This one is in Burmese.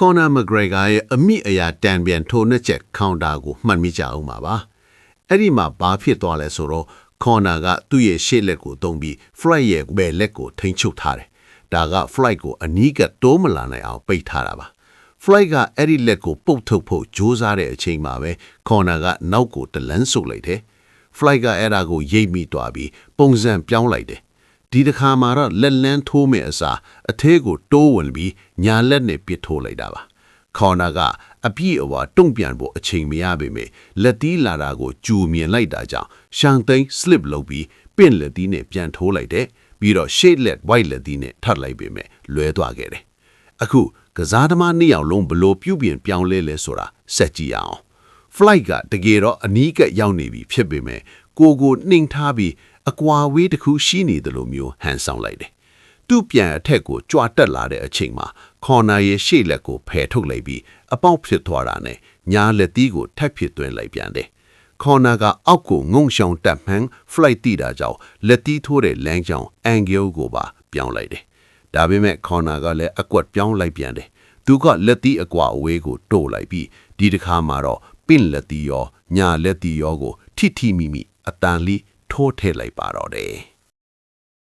Conor McGregor ရဲ့အမိအရာတန်ပြန်ထိုးနှက်ချက်ခေါင်းတာကိုမှတ်မိကြအောင်ပါပါအဲ့ဒီမှာဘာဖြစ်သွားလဲဆိုတော့ Conor ကသူ့ရဲ့ရှေ့လက်ကိုသုံးပြီး Floyd ရဲ့ဘယ်လက်ကိုထိန်းချုပ်ထားတယ်ဒါက Floyd ကိုအနီးကတိုးမလာနိုင်အောင်ပိတ်ထားတာပါ Floyd ကအဲ့ဒီလက်ကိုပုတ်ထုတ်ဖို့ကြိုးစားတဲ့အချိန်မှာပဲ Conor ကနောက်ကိုတလန်းဆုပ်လိုက်တယ် Floyd ကအဲ့ဒါကိုရိပ်မိသွားပြီးပုံစံပြောင်းလိုက်တယ်ဒီတစ်ခါမှာတော့လက်လန်းထိုးမဲ့အစားအထဲကိုတိုးဝင်ပြီးညာလက်နဲ့ပစ်ထိုးလိုက်တာပါ Conor ကအပြည့်အဝတုံ့ပြန်ဖို့အချိန်မရပေမဲ့လက်သီးလာတာကိုကြူမြင်လိုက်တာကြောင့်ရှန်သိန်း slip လုပ်ပြီးပင့်လက်သီးနဲ့ပြန်ထိုးလိုက်တယ်ပြီးတော့ shade let white လက်သီးနဲ့ထပ်လိုက်ပေမဲ့လွဲသွားခဲ့တယ်အခုကစားသမားနှစ်ယောက်လုံးဘလို့ပြုပြင်ပြောင်းလဲဆိုတာဆက်ကြည့်အောင် Flight ကတကယ်တော့အနီးကရောက်နေပြီဖြစ်ပေမဲ့ကိုနှိမ်ထားပြီးအကွာဝေးတစ်ခုရှိနေတယ်လို့မျိုးဟန်ဆောင်လိုက်တယ်သူ့ပြန်အထက်ကိုကြွားတက်လာတဲ့အချိန်မှာ Conor ရဲ့ရှေ့လက်ကိုဖယ်ထုတ်လိုက်ပြီးအပေါက်ဖြစ်သွားတာနဲ့ညာလက်သီးကိုထပ်ဖြစ်သွင်းလိုက်ပြန်တယ် Conor ကအောက်ကိုငုံရှောင်တက်မှန်း Flight တိတာကြောင့်လက်သီးထိုးတဲ့လမ်းကြောင်း angle ကိုပါပြောင်းလိုက်တယ်ဒါပေမဲ့ Conor ကလည်းအကွက်ပြောင်းလိုက်ပြန်တယ်သူကလက်သီးအကွာအဝေးကိုတိုးလိုက်ပြီးဒီတစ်ခါမှာတော့ပင့်လက်သီးရောညာလက်သီးရောကိုထိမိမိအတန်လေးထိုးထည့်လိုက်ပါတော့တယ်